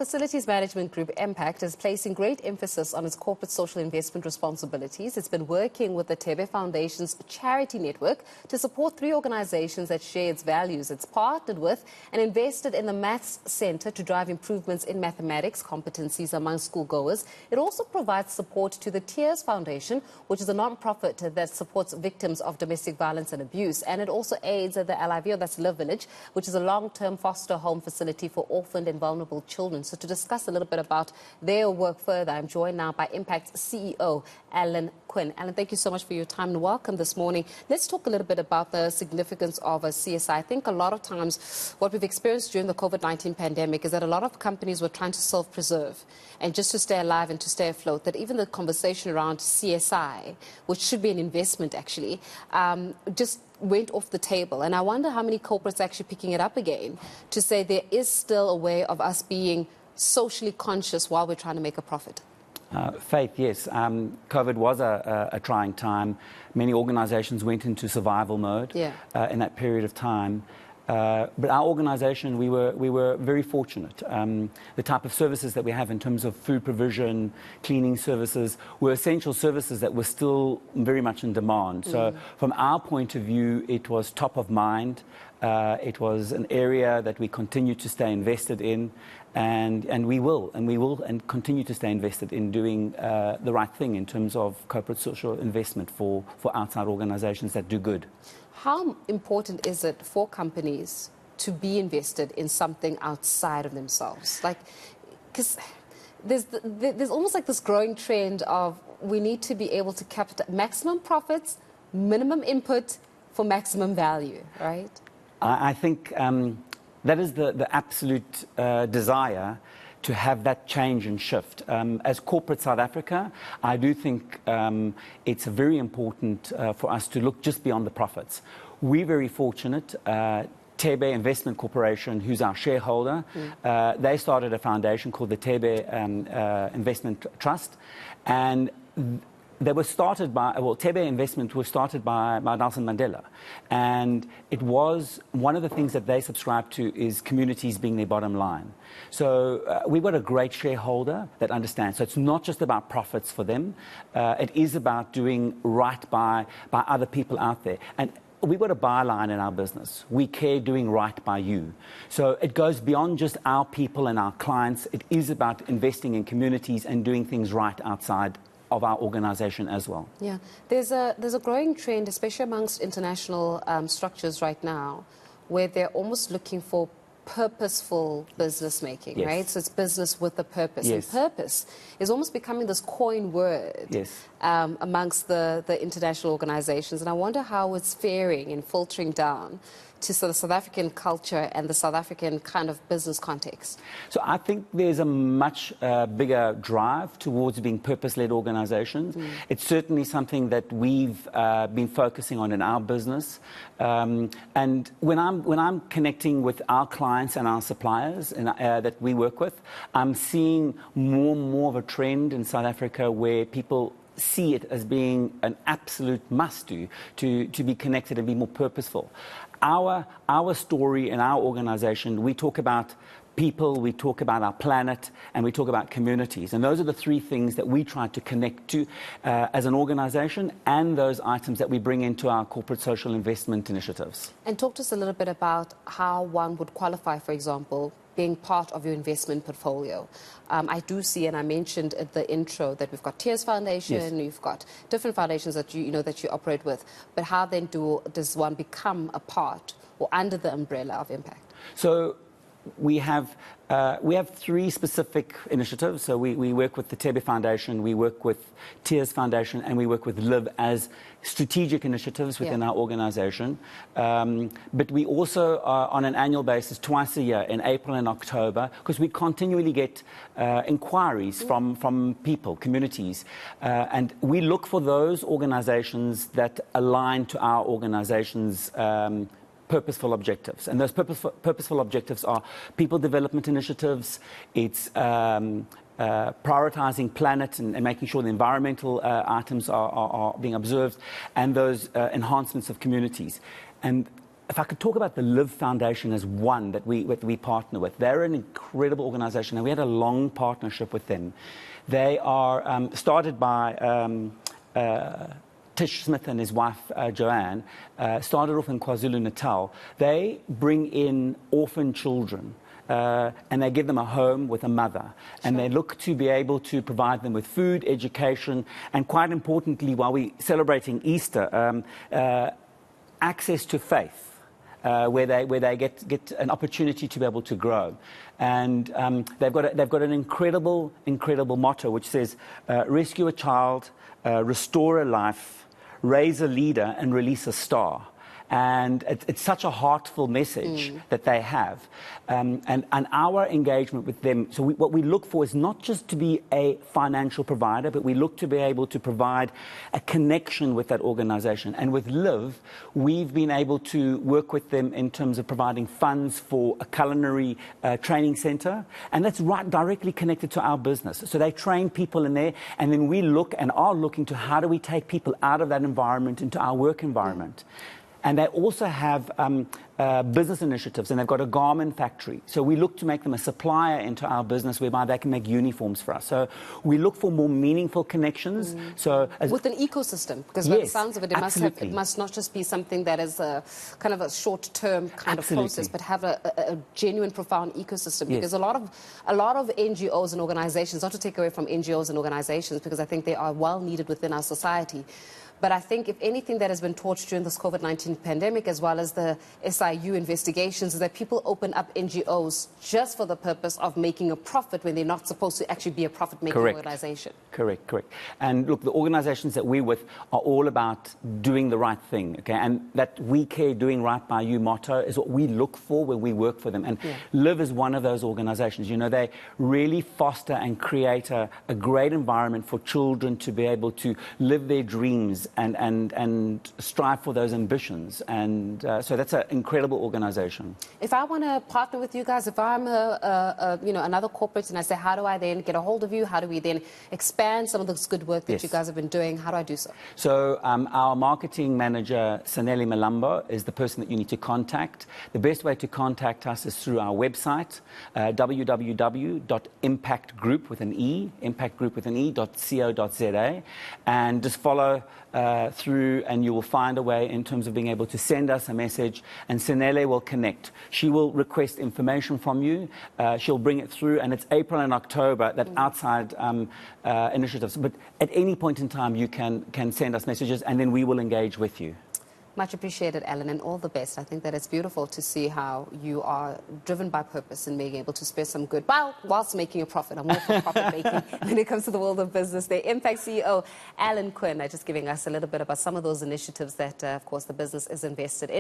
Facilities Management Group Empact is placing great emphasis on its corporate social investment responsibilities. It's been working with the Thebe Foundation's charity network to support 3 organizations that share its values. It's partnered with and invested in the Maths Center to drive improvements in mathematics competencies among schoolgoers. It also provides support to the Thebe Foundation, which is a non-profit that supports victims of domestic violence and abuse. And it also aids at the LIVO, that's Live Village, which is a long-term foster home facility for orphaned and vulnerable children. So to discuss a little bit about their work further, I'm joined now by Empact CEO, Quinn. Alan, thank you so much for your time and welcome this morning. Let's talk a little bit about the significance of a CSI. I think a lot of times what we've experienced during the COVID-19 pandemic is that a lot of companies were trying to self-preserve and just to stay alive and to stay afloat, that even the conversation around CSI, which should be an investment actually, just went off the table. And I wonder how many corporates are actually picking it up again to say there is still a way of us being socially conscious while we're trying to make a profit. Faith, yes. COVID was a trying time. Many organizations went into survival mode in that period of time. But our organization, we were very fortunate. The type of services that we have in terms of food provision, cleaning services, were essential services that were still very much in demand. So from our point of view, it was top of mind. It was an area that we continue to stay invested in, and we will continue to stay invested in doing the right thing in terms of corporate social investment for outside organizations that do good. How important is it for companies to be invested in something outside of themselves? Like, because there's almost like this growing trend of we need to be able to capture maximum profits, minimum input for maximum value, right? I think that is the absolute desire to have that change and shift. As corporate South Africa, I do think it's very important for us to look just beyond the profits. We're very fortunate. Thebe Investment Corporation, who's our shareholder, they started a foundation called the Thebe Investment Trust, and they were started by, Thebe Investment was started by Nelson Mandela. And it was, one of the things that they subscribe to is communities being their bottom line. So we've got a great shareholder that understands. So it's not just about profits for them. It is about doing right by other people out there. And we've got a byline in our business. We care doing right by you. So it goes beyond just our people and our clients. It is about investing in communities and doing things right outside of our organization as well. Yeah, there's a growing trend, especially amongst international structures right now, where they're almost looking for purposeful business making, right? So it's business with a purpose. And purpose is almost becoming this coin word amongst the international organizations. And I wonder how it's faring and filtering down to sort of South African culture and the South African kind of business context. So I think there's a much bigger drive towards being purpose-led organizations. It's certainly something that we've been focusing on in our business. And when I'm connecting with our clients and our suppliers that we work with, I'm seeing more and more of a trend in South Africa where people see it as being an absolute must-do to be connected and be more purposeful. Our story in our organization, we talk about people, we talk about our planet, and we talk about communities. And those are the 3 things that we try to connect to as an organization, and those items that we bring into our corporate social investment initiatives. And talk to us a little bit about how one would qualify, for example, being part of your investment portfolio. I do see, and I mentioned at the intro, that we've got Thebe Foundation, you've got different foundations that you operate with. But how then does one become a part or under the umbrella of Empact? So we have 3 specific initiatives. So we work with the Thebe Foundation, we work with Thebe Foundation, and we work with Live as strategic initiatives within our organization. But we also are on an annual basis, twice a year, in April and October, because we continually get inquiries from people, communities. And we look for those organizations that align to our organization's purposeful objectives. And those purposeful objectives are people development initiatives, it's prioritizing planet and making sure the environmental items are being observed, and those enhancements of communities. And if I could talk about the Live Foundation as one that we partner with, they're an incredible organization, and we had a long partnership with them. They are started by Tish Smith and his wife, Joanne, started off in KwaZulu-Natal. They bring in orphan children. And they give them a home with a mother. And they look to be able to provide them with food, education, and quite importantly, while we're celebrating Easter, access to faith, where they get an opportunity to be able to grow. And they've got an incredible motto which says, rescue a child, restore a life, raise a leader, and release a star. And it's such a heartful message that they have. And our engagement with them, so what we look for is not just to be a financial provider, but we look to be able to provide a connection with that organization. And with Live, we've been able to work with them in terms of providing funds for a culinary training center. And that's directly connected to our business. So they train people in there, and then we look and are looking to how do we take people out of that environment into our work environment. And they also have business initiatives, and they've got a garment factory. So we look to make them a supplier into our business whereby they can make uniforms for us. So we look for more meaningful connections. So with an ecosystem, because by the sounds of it, it must not just be something that is a kind of a short-term kind of process, but have a genuine, profound ecosystem. Because a lot of NGOs and organizations, not to take away from NGOs and organizations, because I think they are well needed within our society. But I think if anything that has been taught during this COVID-19 pandemic, as well as the SIU investigations, is that people open up NGOs just for the purpose of making a profit when they're not supposed to actually be a profit-making organization. Correct. And look, the organizations that we're with are all about doing the right thing, okay? And that we care, doing right by you motto is what we look for when we work for them. And Live is one of those organizations. You know, they really foster and create a great environment for children to be able to live their dreams and strive for those ambitions. And so that's an incredible organization. If I want to partner with you guys, if I'm another corporate and I say, how do I then get a hold of you? How do we then expand some of this good work that you guys have been doing? How do I do so? So our marketing manager, Saneli Malambo, is the person that you need to contact. The best way to contact us is through our website, www.impactgroup.co.za, and just follow through, and you will find a way in terms of being able to send us a message, and Sanele will connect. She will request information from you. She'll bring it through, and it's April and October that outside initiatives. But at any point in time, you can send us messages, and then we will engage with you. Much appreciated, Alan, and all the best. I think that it's beautiful to see how you are driven by purpose and being able to spare some good whilst making a profit. I'm all for profit making when it comes to the world of business. The Impact CEO, Alan Quinn, just giving us a little bit about some of those initiatives that, of course, the business is invested in.